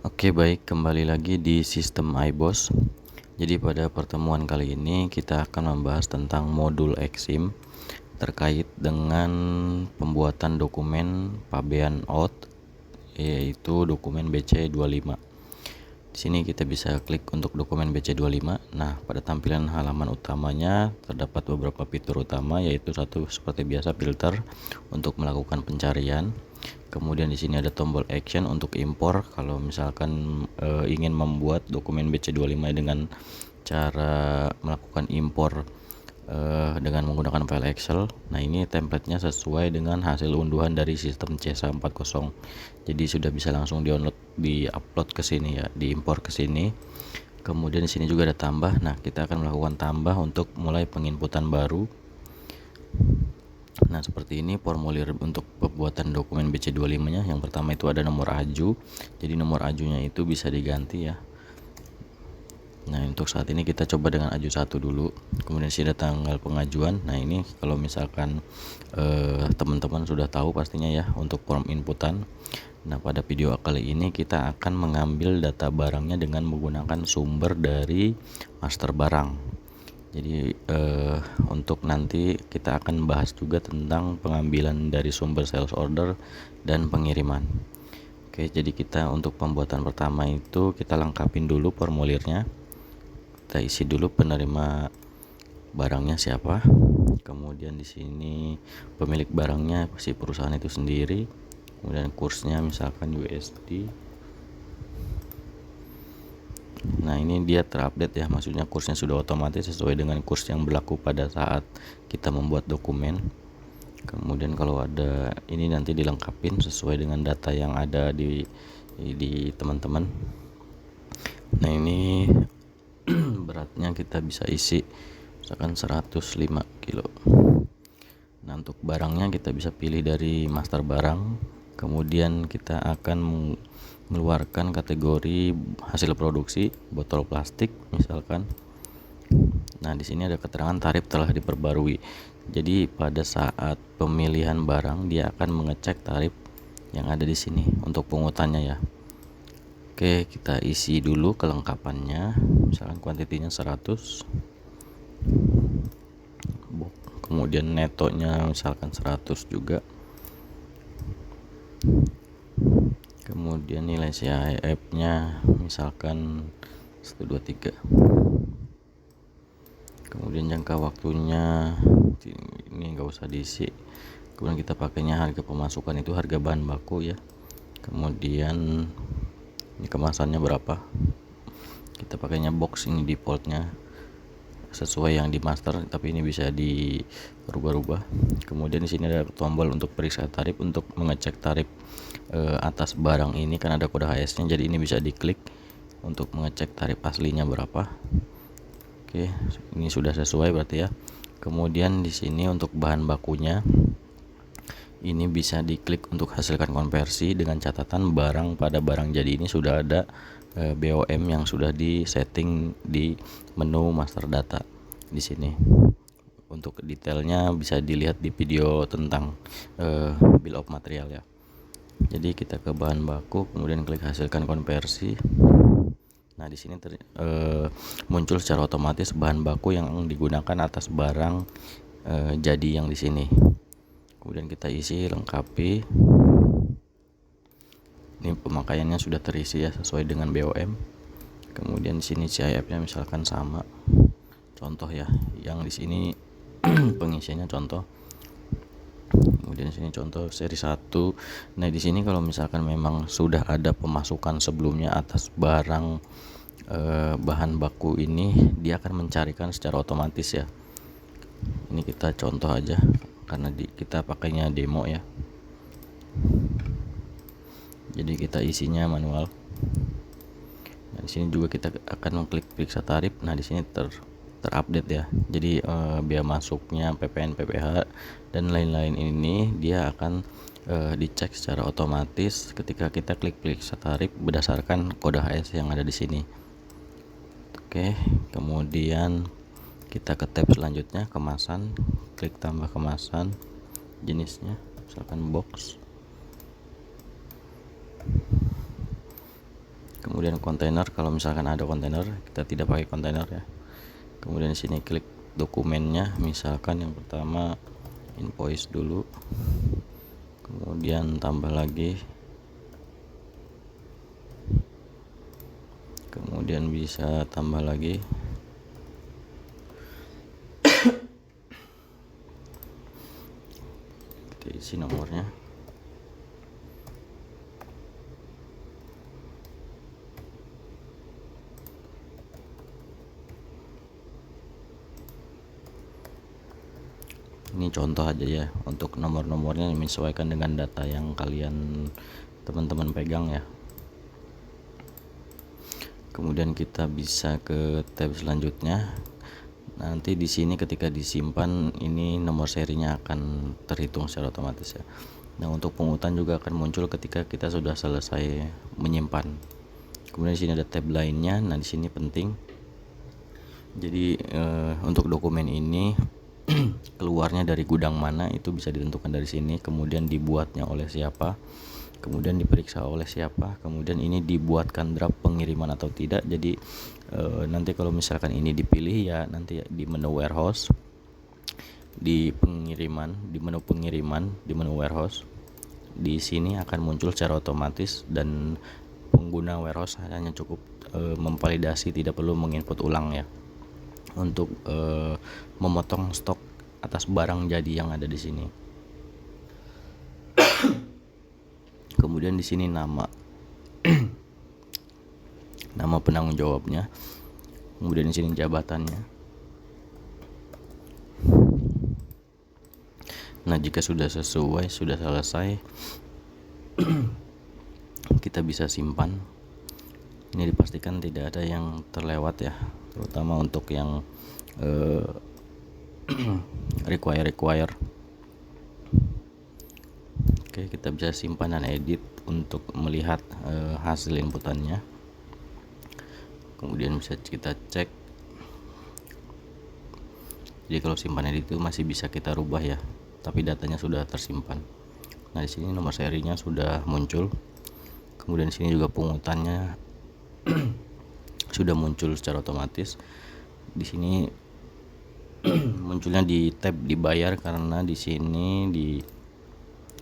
Oke, baik, kembali lagi di sistem iBoss. Jadi pada pertemuan kali ini kita akan membahas tentang modul Exim terkait dengan pembuatan dokumen pabean out, yaitu dokumen BC25. Di sini kita bisa klik untuk dokumen BC25. Nah, pada tampilan halaman utamanya terdapat beberapa fitur utama, yaitu satu seperti biasa filter untuk melakukan pencarian. Kemudian di sini ada tombol action untuk impor kalau misalkan ingin membuat dokumen BC25 dengan cara melakukan impor dengan menggunakan file Excel. Nah, ini templatenya sesuai dengan hasil unduhan dari sistem C40. Jadi sudah bisa langsung di-upload ke sini ya, diimpor ke sini. Kemudian di sini juga ada tambah. Nah, kita akan melakukan tambah untuk mulai penginputan baru. Nah, seperti ini formulir untuk pembuatan dokumen BC25-nya. Yang pertama itu ada nomor aju. Jadi nomor ajunya itu bisa diganti ya. Nah, untuk saat ini kita coba dengan aju 1 dulu. Kemudian sini ada tanggal pengajuan. Nah, ini kalau misalkan teman-teman sudah tahu pastinya ya untuk form inputan. Nah, pada video kali ini kita akan mengambil data barangnya dengan menggunakan sumber dari master barang. Jadi untuk nanti kita akan bahas juga tentang pengambilan dari sumber sales order dan pengiriman. Oke, jadi kita untuk pembuatan pertama itu kita lengkapin dulu formulirnya. Kita isi dulu penerima barangnya siapa. Kemudian di sini pemilik barangnya si perusahaan itu sendiri. Kemudian kursnya misalkan USD. Nah, ini dia terupdate ya, maksudnya kursnya sudah otomatis sesuai dengan kurs yang berlaku pada saat kita membuat dokumen. Kemudian kalau ada ini nanti dilengkapin sesuai dengan data yang ada di teman-teman. Nah, ini beratnya kita bisa isi misalkan 105 kilo. Nah, untuk barangnya kita bisa pilih dari master barang. Kemudian kita akan mengeluarkan kategori hasil produksi botol plastik misalkan. Nah, di sini ada keterangan tarif telah diperbarui. Jadi pada saat pemilihan barang dia akan mengecek tarif yang ada di sini untuk pungutannya ya. Oke, kita isi dulu kelengkapannya. Misalkan kuantitinya 100. Kemudian netonya misalkan 100 juga. Kemudian nilai CIF-nya misalkan 123. Kemudian jangka waktunya ini enggak usah diisi. Kemudian kita pakainya harga pemasukan itu harga bahan baku ya. Kemudian ini kemasannya berapa, kita pakainya box, ini defaultnya sesuai yang di master, tapi ini bisa dirubah-rubah. Kemudian di sini ada tombol untuk periksa tarif untuk mengecek tarif atas barang ini kan ada kode HS-nya, jadi ini bisa diklik untuk mengecek tarif aslinya berapa. Oke, ini sudah sesuai berarti ya. Kemudian di sini untuk bahan bakunya ini bisa diklik untuk hasilkan konversi dengan catatan barang pada barang jadi ini sudah ada BOM yang sudah disetting di menu master data di sini. Untuk detailnya bisa dilihat di video tentang bill of material ya. Jadi kita ke bahan baku, kemudian klik hasilkan konversi. Nah, di sini muncul secara otomatis bahan baku yang digunakan atas barang jadi yang di sini. Kemudian kita isi, lengkapi. Ini pemakaiannya sudah terisi ya sesuai dengan BOM. Kemudian di sini CIF-nya misalkan sama. Contoh ya, yang di sini pengisiannya contoh. Kemudian di sini contoh seri 1. Nah, di sini kalau misalkan memang sudah ada pemasukan sebelumnya atas barang bahan baku ini, dia akan mencarikan secara otomatis ya. Ini kita contoh aja karena kita pakainya demo ya. Jadi kita isinya manual. Nah, di sini juga kita akan mengklik periksa tarif. Nah, di sini terupdate ya. Jadi biaya masuknya, PPN, PPh dan lain-lain ini dia akan dicek secara otomatis ketika kita klik periksa tarif berdasarkan kode HS yang ada di sini. Oke, kemudian kita ke tab selanjutnya, kemasan. Klik tambah kemasan, jenisnya misalkan box. Kemudian kontainer, kalau misalkan ada kontainer kita tidak pakai kontainer ya. Kemudian di sini klik dokumennya, misalkan yang pertama invoice dulu, kemudian tambah lagi, kemudian bisa tambah lagi, kita isi nomornya. Ini contoh aja ya, untuk nomor-nomornya menyesuaikan dengan data yang teman-teman pegang ya. Kemudian kita bisa ke tab selanjutnya. Nanti di sini ketika disimpan ini nomor serinya akan terhitung secara otomatis ya. Nah, untuk pungutan juga akan muncul ketika kita sudah selesai menyimpan. Kemudian di sini ada tab lainnya. Nah, di sini penting. Jadi untuk dokumen ini keluarnya dari gudang mana itu bisa ditentukan dari sini, kemudian dibuatnya oleh siapa, kemudian diperiksa oleh siapa, kemudian ini dibuatkan draft pengiriman atau tidak. Jadi nanti kalau misalkan ini dipilih ya, nanti di menu warehouse, di pengiriman, di menu warehouse, di sini akan muncul secara otomatis dan pengguna warehouse hanya cukup memvalidasi, tidak perlu menginput ulang ya, untuk memotong stok atas barang jadi yang ada di sini. Kemudian di sini nama nama penanggung jawabnya, kemudian di sini jabatannya. Nah, jika sudah sesuai, sudah selesai, kita bisa simpan. Ini dipastikan tidak ada yang terlewat ya, terutama untuk yang require. Oke, kita bisa simpan dan edit untuk melihat hasil inputannya. Kemudian bisa kita cek. Jadi kalau simpan edit itu masih bisa kita rubah ya, tapi datanya sudah tersimpan. Nah, di sini nomor serinya sudah muncul. Kemudian di sini juga pungutannya sudah muncul secara otomatis. Di sini munculnya di tab dibayar karena di sini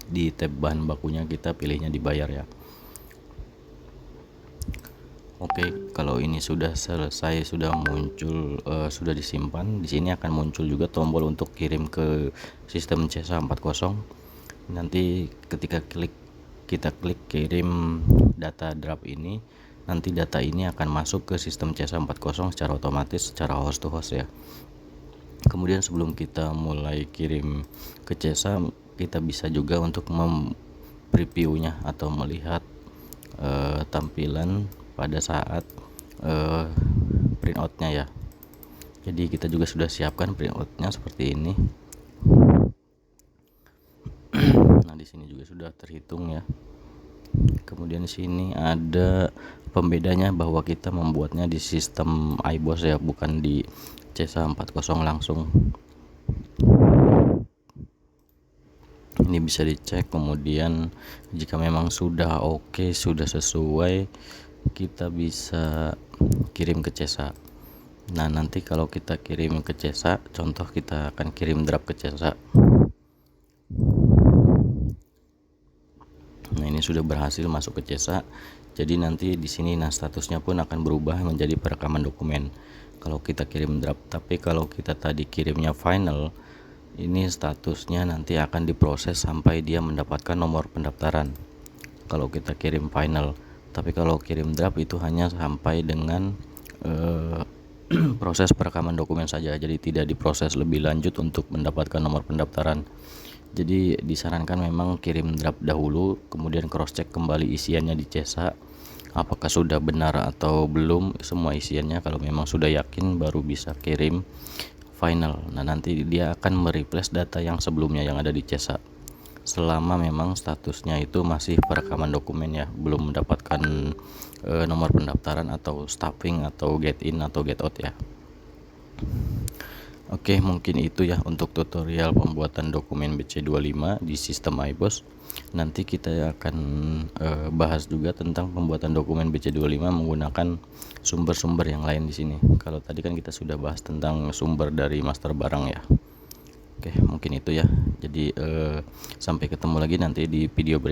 di tab bahan bakunya kita pilihnya dibayar ya. Oke, kalau ini sudah selesai, sudah muncul, sudah disimpan, di sini akan muncul juga tombol untuk kirim ke sistem CESA 40. Nanti ketika kita klik kirim data draft ini, nanti data ini akan masuk ke sistem CESA 40 secara otomatis, secara host to host ya. Kemudian sebelum kita mulai kirim ke CESA, kita bisa juga untuk previewnya atau melihat tampilan pada saat printoutnya ya. Jadi kita juga sudah siapkan printoutnya seperti ini. Nah, di sini juga sudah terhitung ya. Kemudian di sini ada pembedanya bahwa kita membuatnya di sistem iBoss ya, bukan di CESA 40 langsung. Ini bisa dicek. Kemudian jika memang sudah oke, sudah sesuai, kita bisa kirim ke CESA. Nah, nanti kalau kita kirim ke CESA, contoh kita akan kirim draft ke CESA. Nah, ini sudah berhasil masuk ke CESA. Jadi nanti di sini statusnya pun akan berubah menjadi perekaman dokumen kalau kita kirim draft. Tapi kalau kita tadi kirimnya final, ini statusnya nanti akan diproses sampai dia mendapatkan nomor pendaftaran kalau kita kirim final. Tapi kalau kirim draft itu hanya sampai dengan proses perekaman dokumen saja, jadi tidak diproses lebih lanjut untuk mendapatkan nomor pendaftaran. Jadi disarankan memang kirim draft dahulu, kemudian cross check kembali isiannya di CESA apakah sudah benar atau belum semua isiannya. Kalau memang sudah yakin baru bisa kirim final. Nah, nanti dia akan mereplace data yang sebelumnya yang ada di CESA selama memang statusnya itu masih perekaman dokumen ya, belum mendapatkan nomor pendaftaran atau staffing atau get in atau get out ya. Oke, mungkin itu ya untuk tutorial pembuatan dokumen BC25 di sistem iBoss. nanti kita akan bahas juga tentang pembuatan dokumen BC25 menggunakan sumber-sumber yang lain di sini. Kalau tadi kan kita sudah bahas tentang sumber dari master barang ya. Oke, mungkin itu ya. Jadi sampai ketemu lagi nanti di video berikutnya.